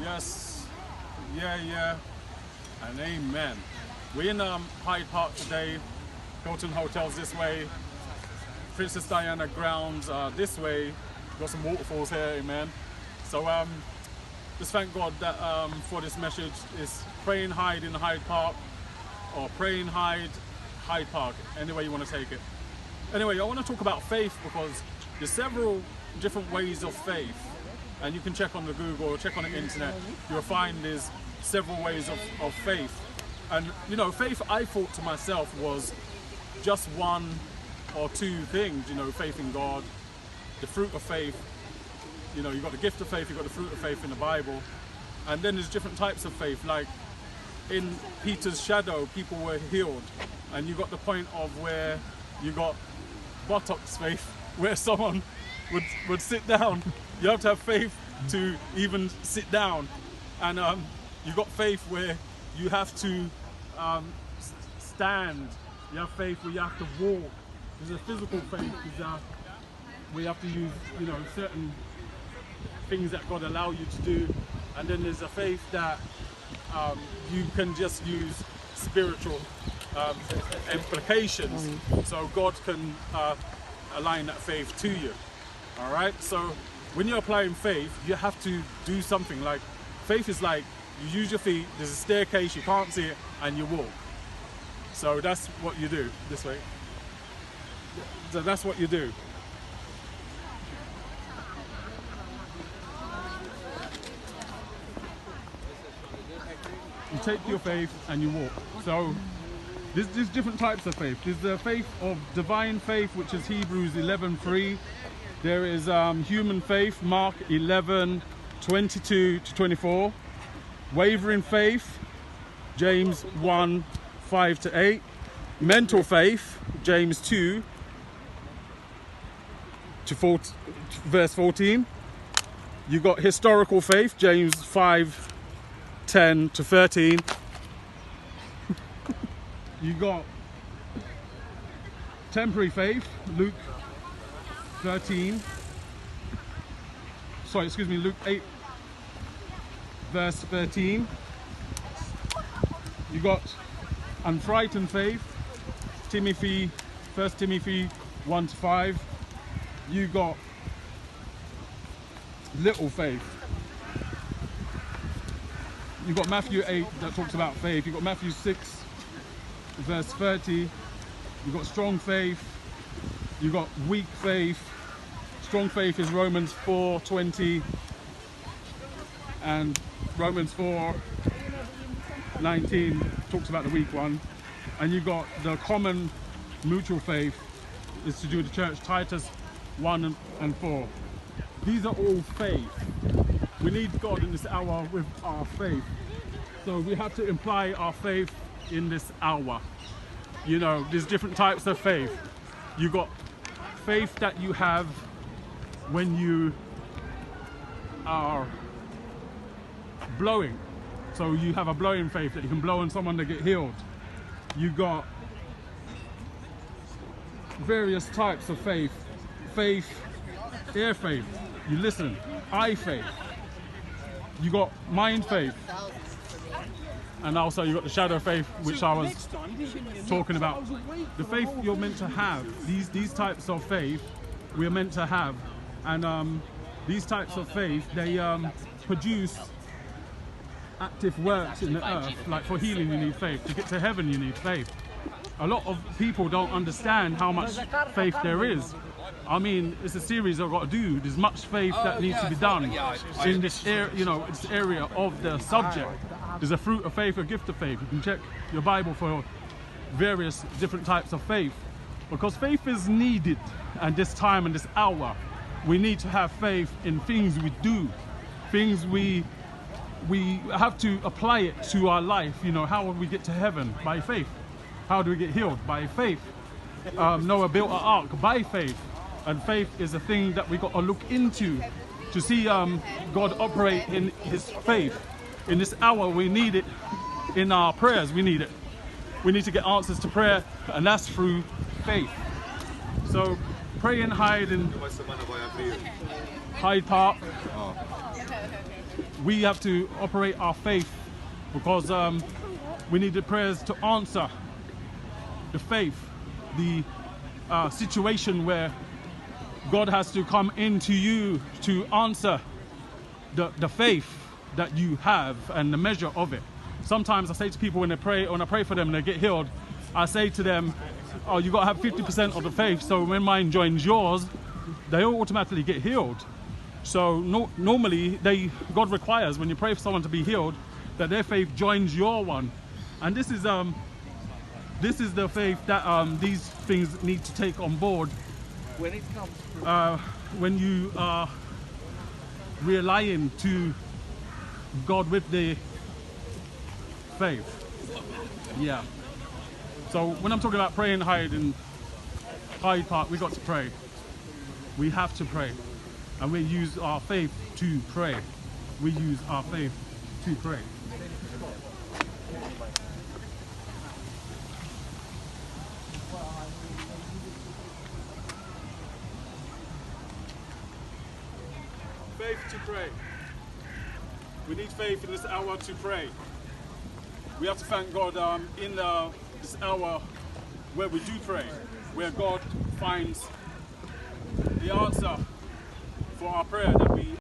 Yes, yeah, and amen. We're in Hyde Park today. Hilton Hotel's this way. Princess Diana grounds this way. Got some waterfalls here, amen. So just thank God that for this message is praying Hyde in Hyde Park, or praying Hyde Park, any way you want to take it. Anyway, I want to talk about faith because there's several different ways of faith, and you can check on the Google or check on the internet. You'll find there's several ways of faith. And you know, faith, I thought to myself, was just one or two things. You know, faith in God, the fruit of faith. You know, you've got the gift of faith, you've got the fruit of faith in the Bible. And then there's different types of faith. Like in Peter's shadow, people were healed. And you got the point of where you got buttocks faith, where someone would sit down. You have to have faith to even sit down. And you got faith where you have to stand. You have faith where you have to walk. There's a physical faith, where you have to use, you know, certain things that God allow you to do. And then there's a faith that you can just use spiritual implications, so God can align that faith to you. All right, so when you're applying faith, you have to do something. Like faith is like you use your feet, there's a staircase, you can't see it, and you walk. So that's what you do this way. So that's what you do. You take your faith and you walk. So there's different types of faith. There's the faith of divine faith, which is Hebrews 11:3. There is human faith, Mark 11:22-24. Wavering faith, James 1:5-8. Mental faith, James 2:4 verse 14. You got historical faith, James 5:10-13. You got temporary faith, Luke 8 verse 13. You got unfrightened faith, 1 Timothy 1-5. You got little faith. You got Matthew 8 that talks about faith. You got Matthew 6 verse 30. You got strong faith. You got weak faith. Strong faith is Romans 4:20 and Romans 4:19 talks about the weak one. And you got the common mutual faith is to do with the church, Titus 1:4. These are all faith. We need God in this hour with our faith. So we have to imply our faith in this hour. You know, there's different types of faith. You got faith that you have when you are blowing. So you have a blowing faith that you can blow on someone to get healed. You got various types of faith. Faith, ear faith, you listen. Eye faith. You got mind faith. And also you got the shadow faith, which I was talking about. The faith you're meant to have, these types of faith we're meant to have. And these types of faith, they produce active works in the earth. Like for healing you need faith. To get to heaven you need faith. A lot of people don't understand how much faith there is. I mean, it's a series I've got to do. There's much faith that needs to be done in this area, you know, this area of the subject. There's a fruit of faith, a gift of faith. You can check your Bible for various different types of faith, because faith is needed at this time and this hour. We need to have faith in things we do, things we have to apply it to our life. You know, how will we get to heaven? By faith. How do we get healed? By faith. Noah built an ark by faith. And faith is a thing that we got to look into to see God operate in his faith. In this hour, we need it. In our prayers, we need it. We need to get answers to prayer, and that's through faith. So pray and hide in Hyde Park. we have to operate our faith because we need the prayers to answer the faith, the situation where God has to come into you to answer the faith that you have and the measure of it. Sometimes I say to people when I pray for them and they get healed, I say to them, oh, you got to have 50% of the faith, so when mine joins yours, they automatically get healed. So normally God requires when you pray for someone to be healed that their faith joins your one, and this is the faith that these things need to take on board when it comes when you are relying to God with the faith. Yeah. So when I'm talking about praying Hyde in Hyde Park, we got to pray. We have to pray. And we use our faith to pray. We use our faith to pray. Faith to pray. We need faith in this hour to pray. We have to thank God in this hour where we do pray, where God finds the answer for our prayer that we